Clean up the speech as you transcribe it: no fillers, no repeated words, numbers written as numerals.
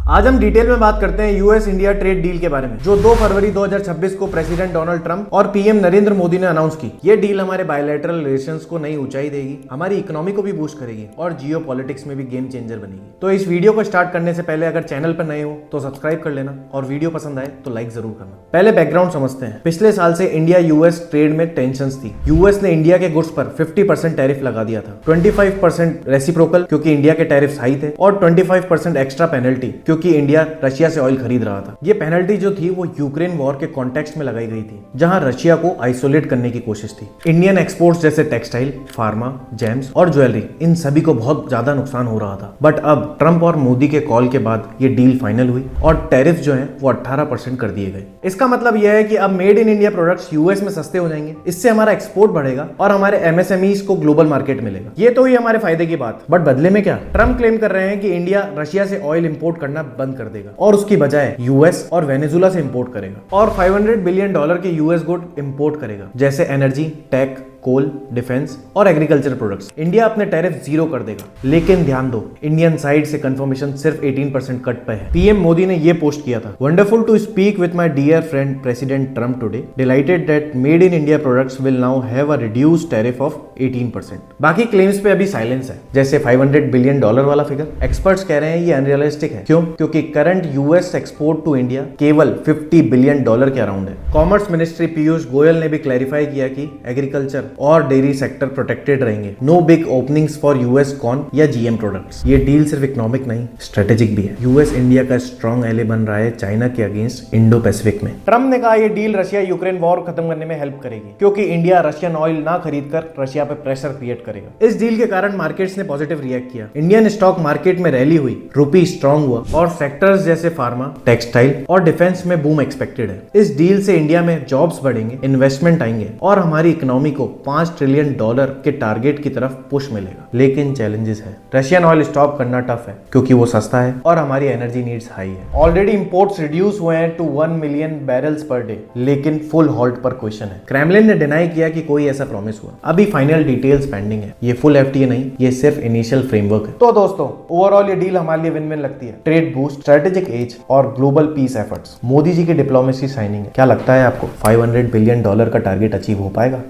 आज हम डिटेल में बात करते हैं यूएस इंडिया ट्रेड डील के बारे में, जो 2 फरवरी 2026 को प्रेसिडेंट डोनाल्ड ट्रंप और पीएम नरेंद्र मोदी ने अनाउंस की। ये डील हमारे बायलैटरल रिलेशंस को नई ऊंचाई देगी, हमारी इकोनॉमी को भी बूस्ट करेगी और जियो पॉलिटिक्स में भी गेम चेंजर बनेगी। तो इस वीडियो को स्टार्ट करने से पहले अगर चैनल पर नए हो तो सब्सक्राइब कर लेना और वीडियो पसंद आए तो लाइक जरूर करना। पहले बैकग्राउंड समझते हैं। पिछले साल से इंडिया यूएस ट्रेड में टेंशंस थी। यूएस ने इंडिया के गुड्स पर 50% टैरिफ लगा दिया था, 25% रेसिप्रोकल क्योंकि इंडिया के टैरिफ्स हाई थे और 25% एक्स्ट्रा पेनल्टी क्योंकि इंडिया रशिया से ऑयल खरीद रहा था। ये पेनल्टी जो थी वो यूक्रेन वॉर के कॉन्टेक्स्ट में लगाई गई थी, जहां रशिया को आइसोलेट करने की कोशिश थी। इंडियन एक्सपोर्ट्स जैसे टेक्सटाइल, फार्मा, जेम्स और ज्वेलरी, इन सभी को बहुत ज्यादा नुकसान हो रहा था। बट अब ट्रंप और मोदी के कॉल के बाद ये डील फाइनल हुई और टैरिफ जो है वो 18% कर दिए गए। इसका मतलब यह है कि अब made in India products US में सस्ते हो जाएंगे। इससे हमारा एक्सपोर्ट बढ़ेगा और हमारे एमएसएमईज को ग्लोबल मार्केट मिलेगा। ये तो ही हमारे फायदे की बात। बट बदले में क्या? ट्रंप क्लेम कर रहे हैं कि इंडिया रशिया से ऑयल इंपोर्ट करना बंद कर देगा और उसकी बजाय यूएस और वेनेजुला से इंपोर्ट करेगा और $500 बिलियन के यूएस गुड इंपोर्ट करेगा, जैसे एनर्जी, टेक, कोल, डिफेंस और एग्रीकल्चर प्रोडक्ट्स। इंडिया अपने टैरिफ 0 कर देगा। लेकिन ध्यान दो, इंडियन साइड से कंफर्मेशन सिर्फ 18% कट पे है। पीएम मोदी ने ये पोस्ट किया था, wonderful to speak with my dear friend President Trump today, delighted that made in India products will now have a reduced tariff of 18%। बाकी क्लेम्स पे अभी साइलेंस है, जैसे $500 बिलियन वाला फिगर। एक्सपर्ट्स कह रहे हैं ये अनरियलिस्टिक है। क्यों? क्योंकि current US export to India केवल $50 बिलियन के अराउंड है। कॉमर्स मिनिस्ट्री पीयूष गोयल ने भी क्लैरिफाई किया कि एग्रीकल्चर और डेयरी सेक्टर प्रोटेक्टेड रहेंगे। No big openings for US corn या जीएम प्रोडक्ट्स। ये डील सिर्फ इकोनॉमिक नहीं, स्ट्रेटेजिक भी है। यूएस इंडिया का स्ट्रॉन्ग एले बन रहा है चाइना के अगेंस्ट इंडो पैसिफिक में। ट्रम्प ने कहा ये डील रशिया यूक्रेन वॉर खत्म करने में हेल्प करेगी, क्योंकि इंडिया रशियन ऑयल ना खरीद कर रशिया पे प्रेशर क्रिएट करेगा। इस डील के कारण मार्केट्स ने पॉजिटिव रिएक्ट किया। इंडियन स्टॉक मार्केट में रैली हुई, रुपी स्ट्रॉन्ग हुआ और सेक्टर्स जैसे फार्मा, टेक्सटाइल और डिफेंस में बूम एक्सपेक्टेड है। इस डील से इंडिया में जॉब्स बढ़ेंगे, इन्वेस्टमेंट आएंगे और हमारी इकोनॉमी को $5 ट्रिलियन के टारगेट की तरफ पुश मिलेगा। लेकिन चैलेंजेस है। रशियन ऑयल स्टॉप करना टफ है क्योंकि वो सस्ता है और हमारी एनर्जी नीड्स हाई है। ऑलरेडी इंपोर्ट्स रिड्यूस हुए हैं to 1 million barrels per day, लेकिन फुल हॉल्ट पर क्वेश्चन है। क्रेमलिन ने डिनाई किया कि कोई ऐसा प्रॉमिस हुआ। अभी फाइनल डिटेल्स पेंडिंग है। ये फुल एफटीए नहीं, ये सिर्फ इनिशियल फ्रेमवर्क है। तो दोस्तों, ओवरऑल ये डील हमारे लिए विन विन लगती है। ट्रेड बूस्ट, स्ट्रेटेजिक एज और global piece efforts. Modi ji की डिप्लोमेसी साइनिंग है। क्या लगता है आपको $500 बिलियन का टारगेट अचीव हो पाएगा?